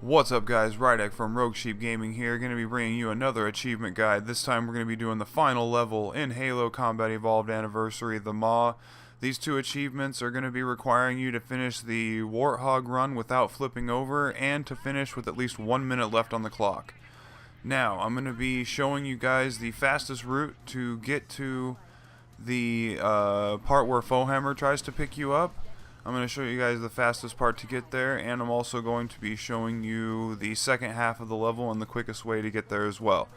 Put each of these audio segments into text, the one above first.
What's up guys, Rydek from Rogue Sheep Gaming here, going to be bringing you another achievement guide. This time we're going to be doing the final level in Halo Combat Evolved Anniversary, the Maw. These two achievements are going to be requiring you to finish the Warthog run without flipping over and to finish with at least 1 minute left on the clock. Now, I'm going to be showing you guys the fastest route to get to the part where Foehammer tries to pick you up. I'm going to show you guys the fastest part to get there, and I'm also going to be showing you the second half of the level and the quickest way to get there as well.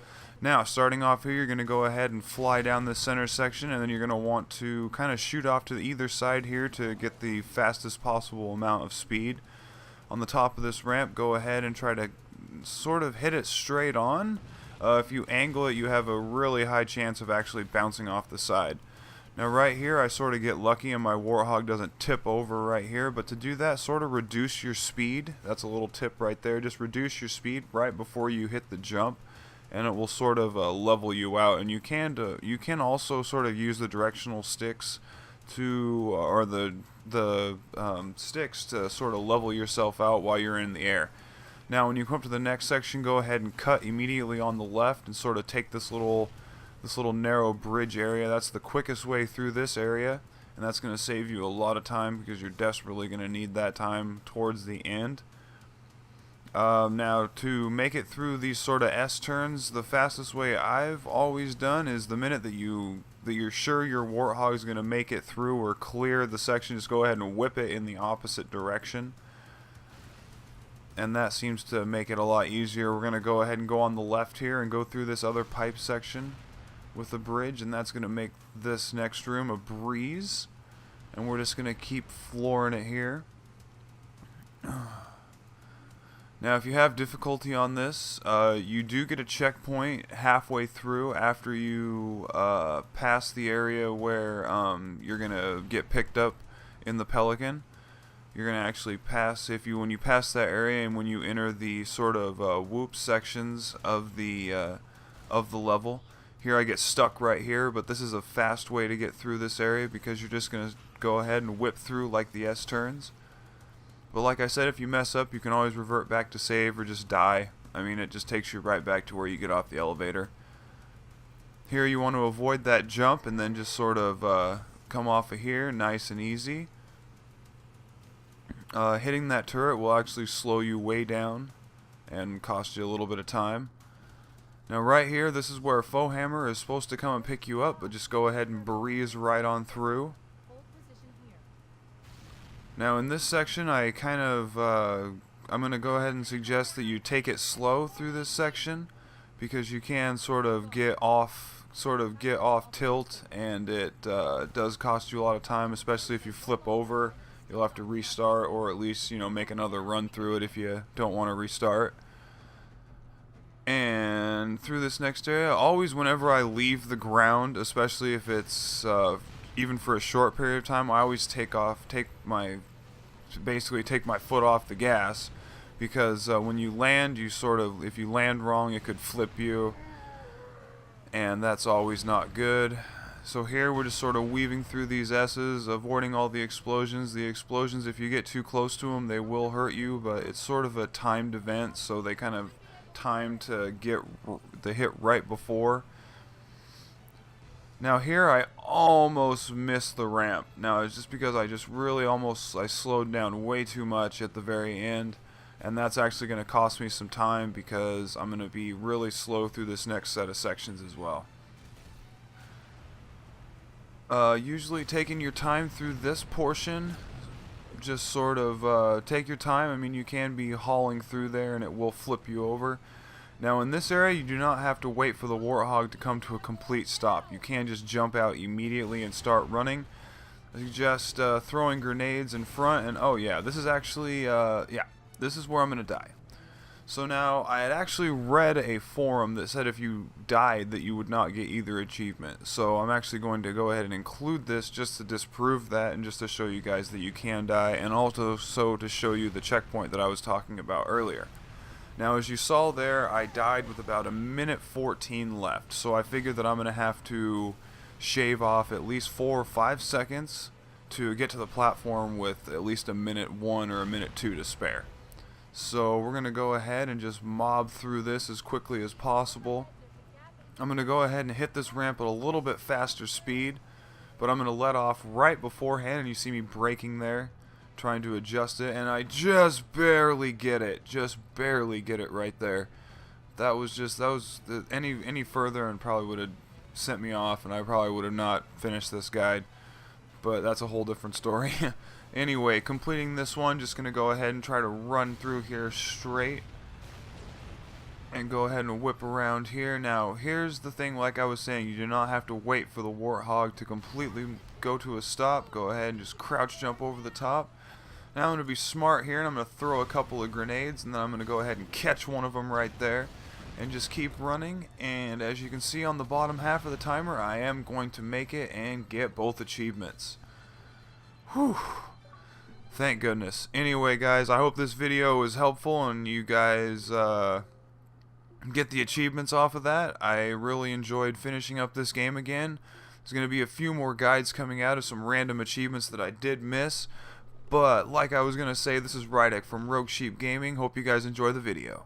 Now, starting off here, you're going to go ahead and fly down this center section, and then you're going to want to kind of shoot off to either side here to get the fastest possible amount of speed. On the top of this ramp, go ahead and try to sort of hit it straight on. If you angle it, you have a really high chance of actually bouncing off the side. Now right here I sort of get lucky and my Warthog doesn't tip over right here, but to do that, sort of reduce your speed. That's a little tip right there. Just reduce your speed right before you hit the jump, and it will sort of level you out. And you can also sort of use the directional sticks to or the sticks to sort of level yourself out while you're in the air. Now when you come up to the next section, go ahead and cut immediately on the left and sort of take this little narrow bridge area. That's the quickest way through this area, and that's going to save you a lot of time because you're desperately going to need that time towards the end. Now to make it through these sort of S-turns, the fastest way I've always done is the minute that you're sure your Warthog is going to make it through or clear the section, just go ahead and whip it in the opposite direction. And that seems to make it a lot easier. We're going to go ahead and go on the left here and go through this other pipe section with a bridge, and that's going to make this next room a breeze, and we're just going to keep flooring it here. Now if you have difficulty on this, you do get a checkpoint halfway through after you pass the area where you're going to get picked up in the Pelican. You're going to actually pass, when you pass that area and when you enter the sort of whoop sections of the level. Here I get stuck right here, but this is a fast way to get through this area because you're just going to go ahead and whip through like the S-turns. But like I said, if you mess up, you can always revert back to save or just die. I mean, it just takes you right back to where you get off the elevator. Here you want to avoid that jump and then just sort of come off of here, nice and easy. Hitting that turret will actually slow you way down and cost you a little bit of time. Now right here, this is where Foehammer is supposed to come and pick you up, but just go ahead and breeze right on through. Now in this section, I'm going to go ahead and suggest that you take it slow through this section, because you can sort of get off tilt, and it does cost you a lot of time, especially if you flip over. You'll have to restart, or at least make another run through it if you don't want to restart. And through this next area, always whenever I leave the ground, especially if it's even for a short period of time, I always basically take my foot off the gas, because when you land, if you land wrong, it could flip you, and that's always not good. So here we're just sort of weaving through these S's, avoiding all the explosions. The explosions, if you get too close to them, they will hurt you, but it's sort of a timed event, so they kind of time to get the hit right before. Now here I almost missed the ramp. Now it's just because I slowed down way too much at the very end, and that's actually going to cost me some time because I'm going to be really slow through this next set of sections as well. Usually taking your time through this portion, just sort of take your time. I mean, you can be hauling through there and it will flip you over. Now in this area, you do not have to wait for the Warthog to come to a complete stop. You can just jump out immediately and start running. I suggest throwing grenades in front, and oh yeah, this is actually this is where I'm gonna die. So now, I had actually read a forum that said if you died that you would not get either achievement. So I'm actually going to go ahead and include this just to disprove that, and just to show you guys that you can die, and also to show you the checkpoint that I was talking about earlier. Now as you saw there, I died with about 1:14 left. So I figured that I'm going to have to shave off at least 4 or 5 seconds to get to the platform with at least 1:01 or 1:02 to spare. So we're going to go ahead and just mob through this as quickly as possible. I'm going to go ahead and hit this ramp at a little bit faster speed, but I'm going to let off right beforehand, and you see me braking there, trying to adjust it, and I just barely get it. Just barely get it right there. Any further and probably would have sent me off, and I probably would have not finished this guide. But that's a whole different story. Anyway, completing this one, just going to go ahead and try to run through here straight. And go ahead and whip around here. Now, here's the thing, like I was saying, you do not have to wait for the Warthog to completely go to a stop. Go ahead and just crouch jump over the top. Now I'm going to be smart here, and I'm going to throw a couple of grenades, and then I'm going to go ahead and catch one of them right there. And just keep running, and as you can see on the bottom half of the timer, I am going to make it and get both achievements. Whew. Thank goodness. Anyway, guys, I hope this video was helpful and you guys get the achievements off of that. I really enjoyed finishing up this game again. There's going to be a few more guides coming out of some random achievements that I did miss. But like I was going to say, this is Rydek from Rogue Sheep Gaming. Hope you guys enjoy the video.